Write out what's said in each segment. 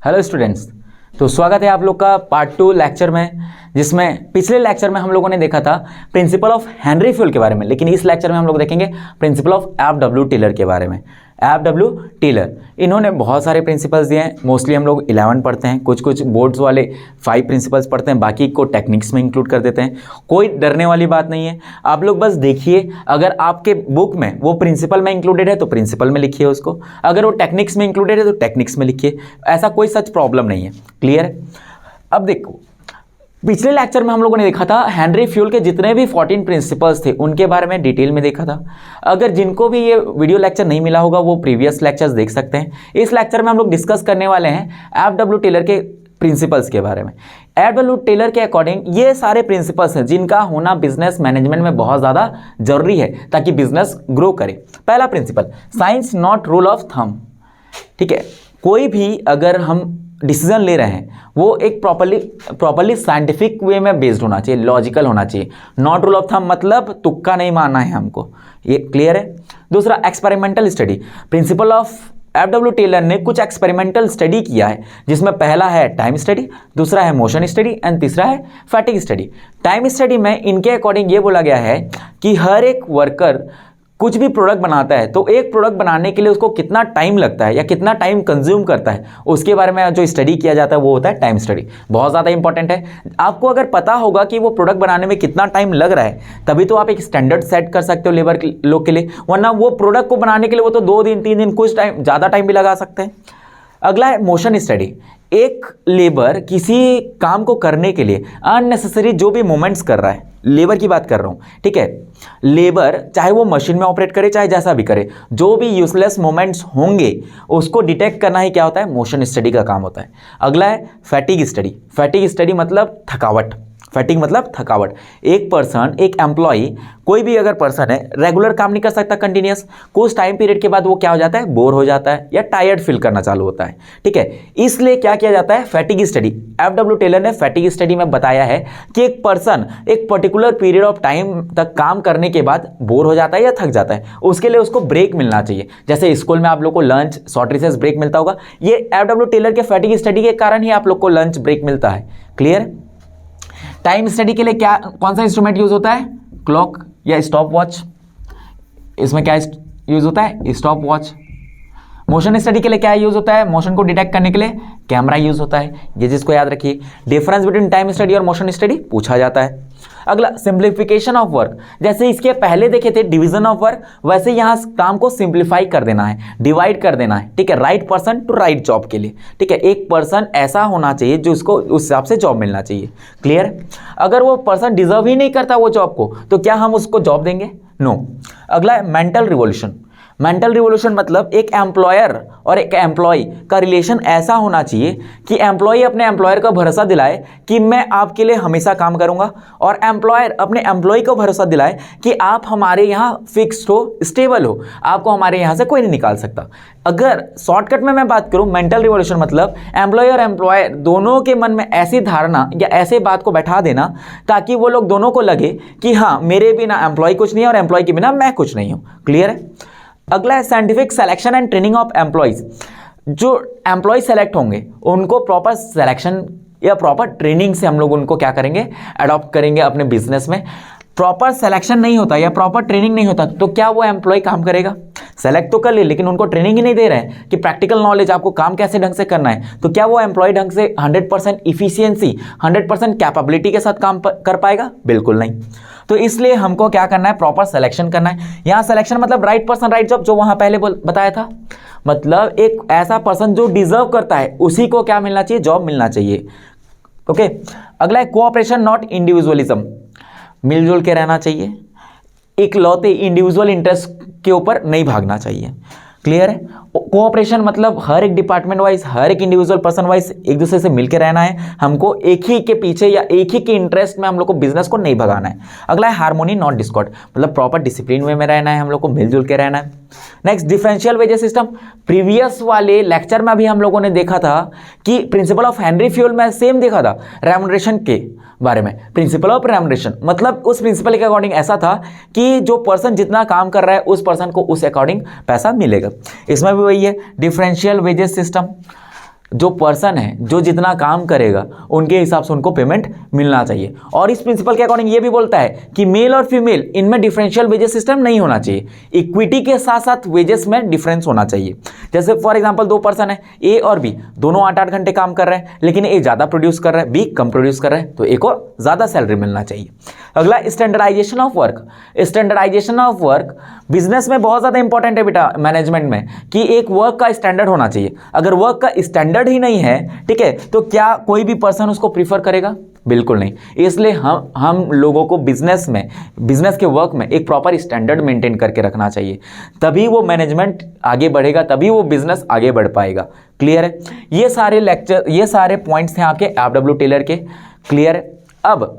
Hello students, तो स्वागत है आप लोग का पार्ट 2 लेक्चर में, जिसमें पिछले लेक्चर में हम लोगों ने देखा था प्रिंसिपल ऑफ हेनरी फ्यूल के बारे में, लेकिन इस लेक्चर में हम लोग देखेंगे प्रिंसिपल ऑफ एफ.डब्ल्यू. टेलर के बारे में। एफ.डब्ल्यू. टेलर इन्होंने बहुत सारे प्रिंसिपल्स दिए हैं। मोस्टली हम लोग 11 पढ़ते हैं, कुछ बोर्ड्स वाले 5 प्रिंसिपल्स पढ़ते हैं, बाकी को टेक्निक्स में इंक्लूड कर देते हैं। कोई डरने वाली बात नहीं है, आप लोग बस देखिए। अगर आपके बुक में वो प्रिंसिपल में इंक्लूडेड है तो प्रिंसिपल में लिखिए उसको, अगर वो टेक्निक्स में इंक्लूडेड है तो टेक्निक्स में लिखिए। ऐसा कोई सच प्रॉब्लम नहीं है। क्लियर है? अब देखो, पिछले लेक्चर में हम लोगों ने देखा था हेनरी फ्यूल के जितने भी 14 प्रिंसिपल्स थे उनके बारे में डिटेल में देखा था। अगर जिनको भी ये वीडियो लेक्चर नहीं मिला होगा वो प्रीवियस लेक्चर्स देख सकते हैं। इस लेक्चर में हम लोग डिस्कस करने वाले हैं एफ.डब्ल्यू. टेलर के प्रिंसिपल्स के बारे में। एफ.डब्ल्यू. टेलर के अकॉर्डिंग ये सारे प्रिंसिपल्स हैं जिनका होना बिजनेस मैनेजमेंट में बहुत ज़्यादा जरूरी है ताकि बिजनेस ग्रो करे। पहला principle, science not rule of thumb. ठीक है, कोई भी अगर हम डिसीजन ले रहे हैं वो एक प्रॉपरली साइंटिफिक वे में बेस्ड होना चाहिए, लॉजिकल होना चाहिए। नॉट रूल ऑफ थंब मतलब तुक्का नहीं मारना है हमको, ये क्लियर है। दूसरा, experimental study. Principle of F W. Taylor ने कुछ एक्सपेरिमेंटल स्टडी किया है, जिसमें पहला है टाइम स्टडी, दूसरा है मोशन स्टडी एंड तीसरा है फैटिग स्टडी। टाइम स्टडी में इनके अकॉर्डिंग ये बोला गया है कि हर एक वर्कर कुछ भी प्रोडक्ट बनाता है तो एक प्रोडक्ट बनाने के लिए उसको कितना टाइम लगता है या कितना टाइम कंज्यूम करता है, उसके बारे में जो स्टडी किया जाता है वो होता है टाइम स्टडी। बहुत ज़्यादा इंपॉर्टेंट है। आपको अगर पता होगा कि वो प्रोडक्ट बनाने में कितना टाइम लग रहा है तभी तो आप एक स्टैंडर्ड सेट कर सकते हो लेबर लोग के लिए, वरना वो प्रोडक्ट को बनाने के लिए वो तो 2 दिन 3 दिन कुछ टाइम ज़्यादा टाइम भी लगा सकते हैं। अगला है मोशन स्टडी। एक लेबर किसी काम को करने के लिए अननेसेसरी जो भी मूवमेंट्स कर रहा है, लेबर की बात कर रहा हूँ, ठीक है, लेबर चाहे वो मशीन में ऑपरेट करे चाहे जैसा भी करे, जो भी यूजलेस मूवमेंट्स होंगे उसको डिटेक्ट करना ही क्या होता है, मोशन स्टडी का काम होता है। अगला है फैटिग स्टडी। फैटिग स्टडी मतलब थकावट। फैटिग मतलब थकावट। एक पर्सन, एक एम्प्लॉय, कोई भी अगर पर्सन है रेगुलर काम नहीं कर सकता कंटिन्यूस, कुछ टाइम पीरियड के बाद वो क्या हो जाता है, बोर हो जाता है या टायर्ड फील करना चालू होता है। ठीक है, इसलिए क्या किया जाता है, फैटिग स्टडी। एफ.डब्ल्यू. टेलर ने फैटिग स्टडी में बताया है कि एक पर्सन एक पर्टिकुलर पीरियड ऑफ टाइम तक काम करने के बाद बोर हो जाता है या थक जाता है, उसके लिए उसको ब्रेक मिलना चाहिए। जैसे स्कूल में आप लोग को लंच, शॉर्ट रिसेस ब्रेक मिलता होगा, ये एफ.डब्ल्यू. टेलर के फैटिग स्टडी के कारण ही आप लोग को लंच ब्रेक मिलता है। क्लियर? टाइम स्टडी के लिए क्या, कौन सा इंस्ट्रूमेंट यूज होता है, क्लॉक या स्टॉप वॉच। इसमें क्या यूज होता है, स्टॉप वॉच। मोशन स्टडी के लिए क्या यूज होता है, मोशन को डिटेक्ट करने के लिए कैमरा यूज होता है। ये चीज को याद रखिए। डिफरेंस बिटवीन टाइम स्टडी और मोशन स्टडी पूछा जाता है। अगला, सिंप्लीफिकेशन ऑफ वर्क। जैसे इसके पहले देखे थे डिवीजन ऑफ वर्क, वैसे यहां काम को सिंप्लीफाई कर देना है, डिवाइड कर देना है। ठीक है, right person to right job के लिए। ठीक है, एक पर्सन ऐसा होना चाहिए जो उसको उस हिसाब से जॉब मिलना चाहिए। क्लियर? अगर वो पर्सन डिजर्व ही नहीं करता वो जॉब को तो क्या हम उसको जॉब देंगे? नो। अगला है मेंटल रिवॉल्यूशन। मेंटल रिवॉल्यूशन मतलब एक एम्प्लॉयर और एक एम्प्लॉय का रिलेशन ऐसा होना चाहिए कि एम्प्लॉय अपने एम्प्लॉयर को भरोसा दिलाए कि मैं आपके लिए हमेशा काम करूंगा, और एम्प्लॉयर अपने एम्प्लॉय को भरोसा दिलाए कि आप हमारे यहाँ फिक्स्ड हो, स्टेबल हो, आपको हमारे यहाँ से कोई नहीं निकाल सकता। अगर शॉर्टकट में मैं बात करूं, मेंटल रिवॉल्यूशन मतलब एम्प्लॉय और एम्प्लॉयर दोनों के मन में ऐसी धारणा या ऐसे बात को बैठा देना ताकि वो लोग दोनों को लगे कि हाँ, मेरे बिना एम्प्लॉय कुछ नहीं है और एम्प्लॉय के बिना मैं कुछ नहीं हूँ। क्लियर है? अगला है scientific selection and training of employees. जो एम्प्लॉय सेलेक्ट होंगे उनको प्रॉपर सिलेक्शन या प्रॉपर ट्रेनिंग से हम लोग उनको क्या करेंगे, अडॉप्ट करेंगे अपने बिजनेस में। प्रॉपर सिलेक्शन नहीं होता या प्रॉपर ट्रेनिंग नहीं होता तो क्या वो एम्प्लॉय काम करेगा? सेलेक्ट तो कर ले लेकिन उनको ट्रेनिंग ही नहीं दे रहे हैं कि प्रैक्टिकल नॉलेज आपको काम कैसे ढंग से करना है, तो क्या वो एम्प्लॉय ढंग से 100% इफिशियंसी, 100% कैपेबिलिटी के साथ काम कर पाएगा? बिल्कुल नहीं। तो इसलिए हमको क्या करना है, प्रॉपर सिलेक्शन करना है। यहाँ सिलेक्शन मतलब राइट पर्सन राइट जॉब, जो वहां पहले बताया था, मतलब एक ऐसा पर्सन जो डिजर्व करता है उसी को क्या मिलना चाहिए, जॉब मिलना चाहिए। ओके। अगला है कोऑपरेशन नॉट इंडिविजुअलिज्म। मिलजुल के रहना चाहिए, इकलौते इंडिविजुअल इंटरेस्ट के ऊपर नहीं भागना चाहिए। क्लियर है? कोऑपरेशन मतलब हर एक डिपार्टमेंट वाइज, हर एक इंडिविजुअल पर्सन वाइज एक दूसरे से मिलकर रहना है। हमको एक ही के पीछे या एक ही के इंटरेस्ट में हम लोग को बिजनेस को नहीं भगाना है। अगला है हार्मोनी नॉट डिस्कॉर्ड, मतलब प्रॉपर डिसिप्लिन वे में रहना है, हम लोग को मिलजुल के रहना है। Next, differential wages system. Previous वाले लेक्चर में भी हम लोगों ने देखा था कि प्रिंसिपल ऑफ हेनरी फ्यूल में सेम देखा था रेम्युनरेशन के बारे में। प्रिंसिपल ऑफ रेम्युनरेशन मतलब उस प्रिंसिपल के अकॉर्डिंग ऐसा था कि जो पर्सन जितना काम कर रहा है उस पर्सन को उस अकॉर्डिंग पैसा मिलेगा। इसमें भी वही है, डिफरेंशियल वेजेस सिस्टम। जो पर्सन है जो जितना काम करेगा उनके हिसाब से उनको पेमेंट मिलना चाहिए। और इस प्रिंसिपल के अकॉर्डिंग ये भी बोलता है कि मेल और फीमेल इनमें डिफरेंशियल वेजेस सिस्टम नहीं होना चाहिए, इक्विटी के साथ साथ वेजेस में डिफरेंस होना चाहिए। जैसे फॉर एग्जांपल दो पर्सन है ए और बी, दोनों 8-8 घंटे काम कर रहे हैं, लेकिन ए ज़्यादा प्रोड्यूस कर रहा है, बी कम प्रोड्यूस कर रहा है, तो ए को ज़्यादा सैलरी मिलना चाहिए। अगला standardisation of work. Standardisation of work business में बहुत ज़्यादा इंपॉर्टेंट है बेटा, मैनेजमेंट में, कि एक वर्क का स्टैंडर्ड होना चाहिए। अगर वर्क का स्टैंडर्ड ही नहीं है, ठीक है, तो क्या कोई भी पर्सन उसको प्रीफर करेगा? बिल्कुल नहीं। इसलिए हम लोगों को बिजनेस के वर्क में एक प्रॉपर स्टैंडर्ड मेंटेन करके रखना चाहिए, तभी वो मैनेजमेंट आगे बढ़ेगा, तभी वो बिजनेस आगे बढ़ पाएगा। क्लियर है? ये सारे पॉइंट्स हैं आपके एफडब्ल्यू टेलर के। क्लियर है? अब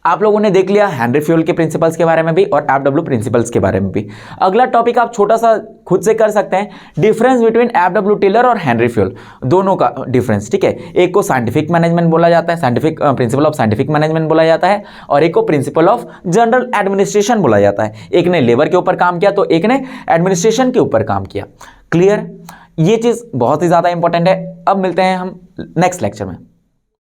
आप लोगों ने देख लिया हेनरी फ्यूल के प्रिंसिपल्स के बारे में भी और एफडब्ल्यू प्रिंसिपल्स के बारे में भी। अगला टॉपिक आप छोटा सा खुद से कर सकते हैं, डिफरेंस बिटवीन एफडब्ल्यू टेलर और हेनरी फ्यूल, दोनों का डिफरेंस। ठीक है, एक को साइंटिफिक मैनेजमेंट बोला जाता है, scientific principle of scientific management बोला जाता है, और एक को प्रिंसिपल ऑफ जनरल एडमिनिस्ट्रेशन बोला जाता है। एक ने लेबर के ऊपर काम किया तो एक ने एडमिनिस्ट्रेशन के ऊपर काम किया। क्लियर? ये चीज़ बहुत ही ज़्यादा इंपॉर्टेंट है। अब मिलते हैं हम नेक्स्ट लेक्चर में।